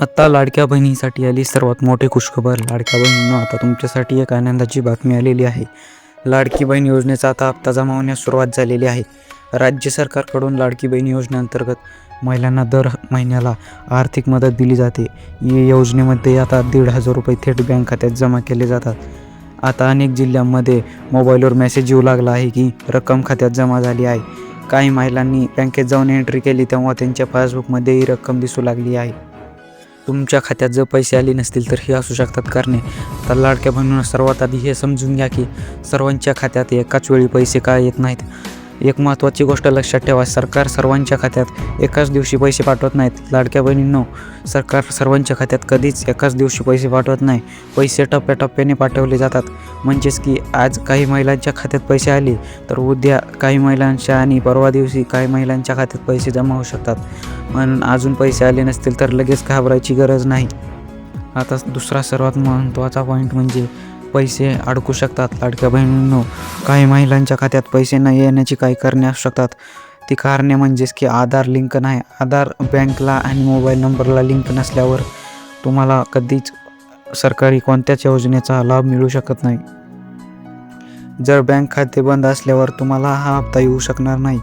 आता लाडक्या बहिणीसाठी आली सर्वात मोठी खुशखबर. लाडक्या बहिणींनो, आता तुमच्यासाठी एक आनंदाची बातमी आलेली आहे. लाडकी बहीण योजनेचा आता हप्ता जमा होण्यास सुरुवात झालेली आहे. राज्य सरकारकडून लाडकी बहीण योजनेअंतर्गत महिलांना दर महिन्याला आर्थिक मदत दिली जाते. या योजनेमध्ये आता 1,500 रुपये थेट बँक खात्यात जमा केले जातात. आता अनेक जिल्ह्यांमध्ये मोबाईलवर मेसेज येऊ लागला आहे की रक्कम खात्यात जमा झाली आहे. काही महिलांनी बँकेत जाऊन एंट्री केली तेव्हा त्यांच्या पासबुकमध्ये ही रक्कम दिसू लागली आहे. तुमच्या खात्यात जर पैसे आले नसतील तर हे असू शकतात कारणे. तर लाडक्या बहिणींनो, सर्वात आधी हे समजून घ्या की सर्वांच्या खात्यात एकाच वेळी पैसे का येत नाहीत. एक महत्त्वाची गोष्ट लक्षात ठेवा, सरकार सर्वांच्या खात्यात एकाच दिवशी पैसे पाठवत नाहीत. लाडक्या बहिणींनो, सरकार सर्वांच्या खात्यात कधीच एकाच दिवशी पैसे पाठवत नाही. पैसे टप्प्याटप्प्याने पाठवले जातात. म्हणजेच की आज काही महिलांच्या खात्यात पैसे आले तर उद्या काही महिलांच्या आणि परवा दिवशी काही महिलांच्या खात्यात पैसे जमा होऊ शकतात. म्हणून अजून पैसे आले नसतील तर लगेच घाबरायची गरज नाही. आता दुसरा सर्वात महत्त्वाचा पॉईंट म्हणजे पैसे अडकू शकतात. लाडक्या बहिणींनो, काही महिलांच्या खात्यात पैसे न येण्याची काही कारणे असू शकतात. ती कारणे म्हणजेच की आधार लिंक नाही. आधार बँकला आणि मोबाईल नंबरला लिंक नसल्यावर तुम्हाला कधीच सरकारी कोणत्याच योजनेचा लाभ मिळू शकत नाही. जर बँक खाते बंद असल्यावर तुम्हाला हा हप्ता येऊ शकणार नाही.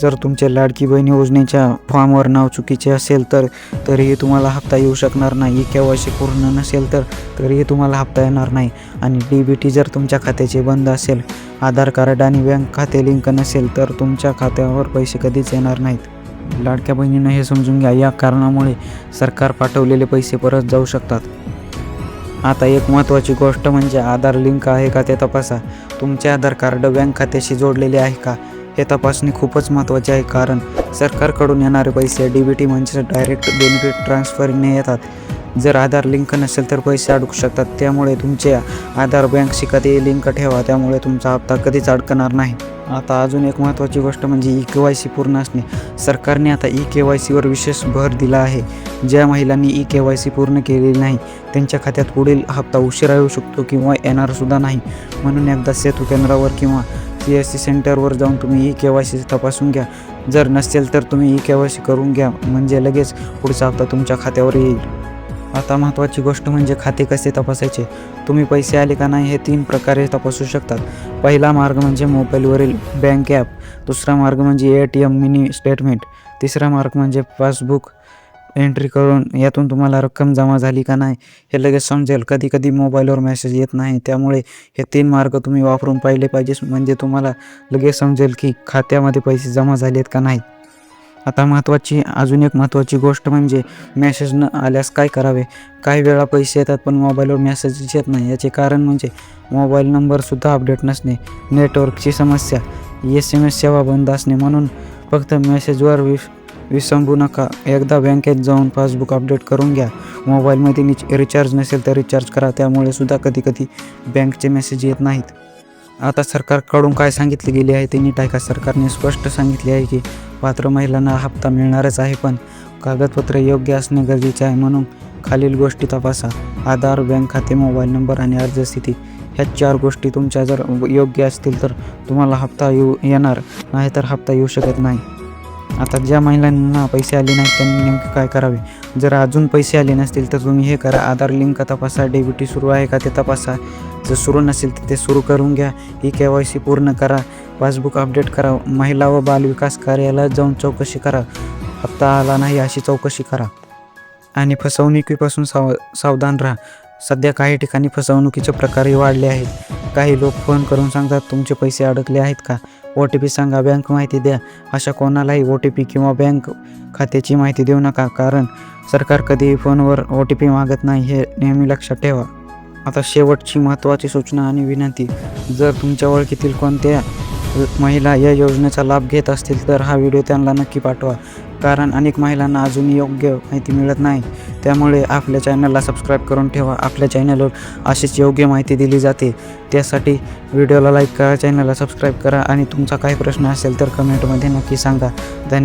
जर तुमच्या लाडकी बहीण योजनेच्या फॉर्मवर नाव चुकीचे असेल तर तरीही तुम्हाला हप्ता येऊ शकणार नाही. KYC पूर्ण नसेल तर तरीही तुम्हाला हप्ता येणार नाही. आणि DBT जर तुमच्या खात्याचे बंद असेल, आधार कार्ड आणि बँक खाते लिंक नसेल तर तुमच्या खात्यावर पैसे कधीच येणार नाहीत. लाडक्या बहिणींना हे समजून घ्या, या कारणामुळे सरकार पाठवलेले पैसे परत जाऊ शकतात. आता एक महत्त्वाची गोष्ट म्हणजे आधार लिंक आहे का ते तपासा. तुमचे आधार कार्ड बँक खात्याशी जोडलेले आहे का हे तपासणे खूपच महत्त्वाचे आहे. कारण सरकारकडून येणारे पैसे DBT म्हणजे डायरेक्ट बेनिफिट ट्रान्सफरने येतात. जर आधार लिंक नसेल तर पैसे अडकू शकतात. त्यामुळे तुमचे आधार बँकशी कधी लिंक ठेवा, त्यामुळे तुमचा हप्ता कधीच अडकणार नाही. आता अजून एक महत्त्वाची गोष्ट म्हणजे KYC पूर्ण असणे. सरकारने आता KYCवर विशेष भर दिला आहे. ज्या महिलांनी KYC पूर्ण केलेली नाही त्यांच्या खात्यात पुढील हप्ता उशिरा येऊ शकतो किंवा येणारसुद्धा नाही. म्हणून एकदा सेतू केंद्रावर किंवा CSC सेंटरवर जाऊन तुम्ही KYC तपासून घ्या. जर नसेल तर तुम्ही KYC करून घ्या, म्हणजे लगेच पुढचा हप्ता तुमच्या खात्यावर येईल. आता महत्त्वाची गोष्ट म्हणजे खाते कसे तपासायचे. तुम्ही पैसे आले का नाही हे 3 प्रकारे तपासू शकतात. पहिला मार्ग म्हणजे मोबाईलवरील बँक ॲप. दुसरा मार्ग म्हणजे ATM मिनी स्टेटमेंट. तिसरा मार्ग म्हणजे पासबुक एंट्री करून यातून तुम्हाला रक्कम जमा झाली का नाही हे लगेच समजेल. कधी मोबाईलवर मेसेज येत नाही, त्यामुळे हे 3 मार्ग तुम्ही वापरून पाहिले पाहिजे, म्हणजे तुम्हाला लगेच समजेल की खात्यामध्ये पैसे जमा झालेत का नाही. आता अजून एक महत्त्वाची गोष्ट म्हणजे मेसेज न आल्यास काय करावे. काही वेळा पैसे येतात पण मोबाईलवर मेसेज येत नाही. याचे कारण म्हणजे मोबाईल नंबरसुद्धा अपडेट नसणे, नेटवर्कची समस्या, SMS सेवा बंद असणे. म्हणून फक्त मेसेजवर विसंबू नका. एकदा बँकेत जाऊन पासबुक अपडेट करून घ्या. मोबाईलमध्ये रिचार्ज नसेल तर रिचार्ज करा, त्यामुळे सुद्धा कधी बँकचे मेसेज येत नाहीत. आता सरकारकडून काय सांगितले गेले आहे ते नीट ऐका. सरकारने स्पष्ट सांगितले आहे की पात्र महिलांना हप्ता मिळणारच आहे, पण कागदपत्रे योग्य असणे गरजेचे आहे. म्हणून खालील गोष्टी तपासा: आधार, बँक खाते, मोबाईल नंबर आणि अर्ज स्थिती. ह्या 4 गोष्टी तुमच्या जर योग्य असतील तर तुम्हाला हप्ता येणार, नाहीतर हप्ता येऊ शकत नाही. आता ज्या महिलांना पैसे आले नाहीत त्यांनी नेमके काय करावे. जर अजून पैसे आले नसतील तर तुम्ही हे करा: आधार लिंक तपासा, DBT सुरू आहे का ते तपासा. जर सुरू नसेल तर ते सुरू करून घ्या. KYC पूर्ण करा, पासबुक अपडेट करा, महिला व बालविकास कार्यालयात जाऊन चौकशी करा, हप्ता आला नाही अशी चौकशी करा. आणि फसवणुकीपासून सावधान राहा. सध्या काही ठिकाणी फसवणुकीचे प्रकारही वाढले आहेत. काही लोक फोन करून सांगतात तुमचे पैसे अडकले आहेत का, OTP सांगा, बँक माहिती द्या. अशा कोणालाही OTP किंवा बँक खात्याची माहिती देऊ नका, कारण सरकार कधीही फोनवर OTP मागत नाही, हे नेहमी लक्षात ठेवा. आता शेवटची महत्त्वाची सूचना आणि विनंती: जर तुमच्या ओळखीतील कोणत्या महिला या योजनेचा लाभ घेत असतील तर हा व्हिडिओ त्यांना नक्की पाठवा, कारण अनेक महिलांना अजून योग्य माहिती मिळत नाही. त्यामुळे आपल्या चॅनलला सबस्क्राईब करून ठेवा. आपल्या चॅनलवर अशीच योग्य माहिती दिली जाते. त्यासाठी व्हिडिओला लाईक करा, चॅनलला सबस्क्राईब करा आणि तुमचा काही प्रश्न असेल तर कमेंटमध्ये नक्की सांगा. धन्यवाद.